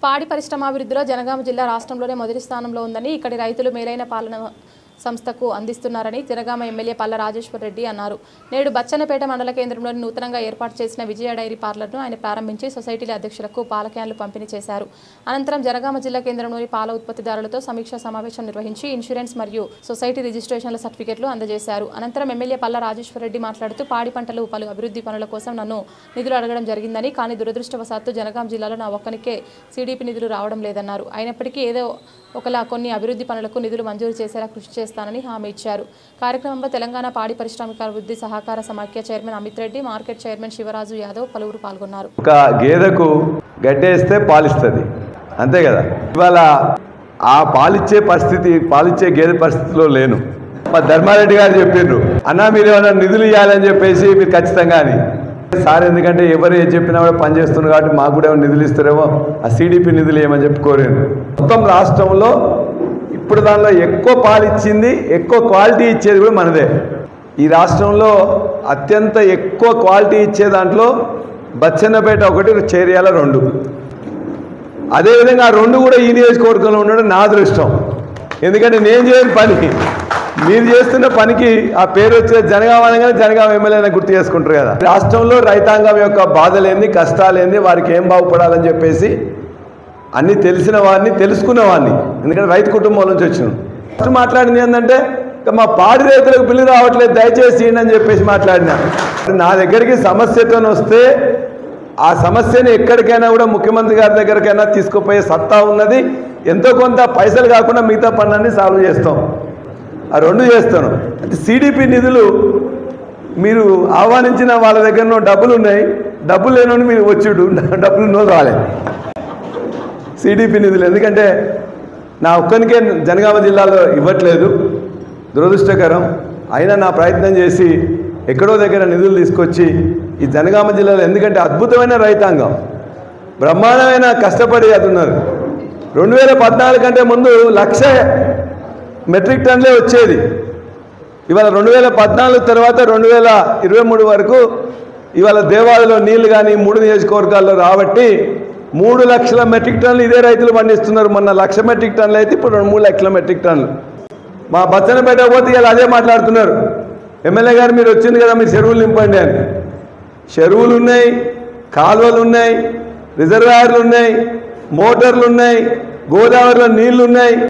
పాడి పరిశ్రమాభివృద్ధిలో జనగామ జిల్లా రాష్ట్రంలోనే మొదటి స్థానంలో ఉందని ఇక్కడి రైతులు మేలైన పాలన సంస్థకు అందిస్తున్నారని జనగామ ఎమ్మెల్యే పల్ల రాజేశ్వర్ రెడ్డి అన్నారు. నేడు బచ్చన్నపేట మండల కేంద్రంలోని నూతనంగా ఏర్పాటు చేసిన విజయ డైరీ పార్లర్ను ఆయన ప్రారంభించి సొసైటీల అధ్యక్షులకు పాల క్యాన్లు పంపిణీ చేశారు. అనంతరం జనగామ జిల్లా కేంద్రంలోని పాల ఉత్పత్తిదారులతో సమీక్షా సమావేశం నిర్వహించి ఇన్సూరెన్స్ మరియు సొసైటీ రిజిస్ట్రేషన్ల సర్టిఫికెట్లు అందజేశారు. అనంతరం ఎమ్మెల్యే పల్ల రాజేశ్వర్ రెడ్డి మాట్లాడుతూ పాడి పంటలు పలు అభివృద్ధి పనుల కోసం నన్ను నిధులు అడగడం జరిగిందని, కానీ దురదృష్టవశాత్తు జనగామ జిల్లాలో నా ఒక్కనికే సిడిపి నిధులు రావడం లేదన్నారు. అయినప్పటికీ ఏదో ఒకలా కొన్ని అభివృద్ధి పనులకు నిధులు మంజూరు చేసేలా కృషి చేస్తానని హామీ ఇచ్చారు. కార్యక్రమంలో తెలంగాణ పాడి పారిశ్రామికాభివృద్ధి సహకార సమాఖ్య chairman Amit Reddy, market chairman Shivaraju Yadav పలువురు పాల్గొన్నారు. ఒక గేదెకు గడ్డేస్తే పాలిస్తుంది, అంతే కదా. ఇవాళ ఆ పాలిచ్చే గేదె పరిస్థితిలో లేను. మా ధర్మారెడ్డి గారు చెప్పిండ్రు, అన్నా మీరు ఏమైనా నిధులు ఇవ్వాలని చెప్పేసి మీరు ఖచ్చితంగా అని సార్, ఎందుకంటే ఎవరు ఏం చెప్పినా కూడా పనిచేస్తున్నారు కాబట్టి మాకు కూడా ఏమైనా నిధులు ఇస్తారేమో, ఆ సిడిపి నిధులు ఏమని చెప్పి కోరాను. మొత్తం రాష్ట్రంలో ఇప్పుడు దానిలో ఎక్కువ పాలు ఇచ్చింది, ఎక్కువ క్వాలిటీ ఇచ్చేది కూడా మనదే. ఈ రాష్ట్రంలో అత్యంత ఎక్కువ క్వాలిటీ ఇచ్చే దాంట్లో బచ్చన్నపేట ఒకటి, చేర్యాల 2. అదేవిధంగా ఆ 2 కూడా ఈ నియోజకవర్గంలో ఉండడం నా అదృష్టం. ఎందుకంటే నేను చేయని పని మీరు చేస్తున్న పనికి ఆ పేరు వచ్చే జనగామనగానే జనగామ ఎమ్మెల్యేని గుర్తు చేసుకుంటారు కదా. రాష్ట్రంలో రైతాంగం యొక్క బాధలేంది, కష్టాలేంది, వారికి ఏం బాగుపడాలని చెప్పేసి అన్నీ తెలిసిన వాడిని, తెలుసుకున్న వాడిని, ఎందుకంటే రైతు కుటుంబం నుంచి వచ్చిన ఫస్ట్ మాట్లాడింది ఏంటంటే మా పాడి రైతులకు బిల్లు రావట్లేదు దయచేసి అని చెప్పేసి మాట్లాడినా. నా దగ్గరికి సమస్యతో వస్తే ఆ సమస్యని ఎక్కడికైనా కూడా ముఖ్యమంత్రి గారి దగ్గరికైనా తీసుకుపోయే సత్తా ఉన్నది. ఎంతో కొంత పైసలు కాకుండా మిగతా పనులన్నీ సాల్వ్ చేస్తాం. ఆ 2 చేస్తాను. అంటే సిడిపి నిధులు మీరు ఆహ్వానించిన వాళ్ళ దగ్గర డబ్బులు ఉన్నాయి, డబ్బులు లేనోని మీరు వచ్చిడు, డబ్బులు నో రాలేదు సిడిపి నిధులు. ఎందుకంటే నా ఒక్కనికే జనగామ జిల్లాలో ఇవ్వట్లేదు, దురదృష్టకరం. అయినా నా ప్రయత్నం చేసి ఎక్కడో దగ్గర నిధులు తీసుకొచ్చి ఈ జనగామ జిల్లాలో, ఎందుకంటే అద్భుతమైన రైతాంగం, బ్రహ్మాండమైన కష్టపడి అది ఉన్నారు. 2014 కంటే ముందు 1,00,000 మెట్రిక్ టన్లే వచ్చేది. ఇవాళ 2014 తర్వాత 2023 వరకు ఇవాళ దేవాలలో నీళ్లు కానీ 3 నియోజకవర్గాల్లో రాబట్టి 3 లక్షల మెట్రిక్ టన్నులు ఇదే రైతులు పండిస్తున్నారు. మొన్న 1,00,000 మెట్రిక్ టన్నులు అయితే ఇప్పుడు 3 లక్షల మెట్రిక్ టన్నులు. మా బచ్చన్నపేట పోతే ఇలా అదే మాట్లాడుతున్నారు, ఎమ్మెల్యే గారు మీరు వచ్చింది కదా మీరు చెరువులు నింపండి అని. చెరువులు ఉన్నాయి, కాలువలు ఉన్నాయి, రిజర్వాయర్లు ఉన్నాయి, మోటార్లు ఉన్నాయి, గోదావరిలో నీళ్లు ఉన్నాయి.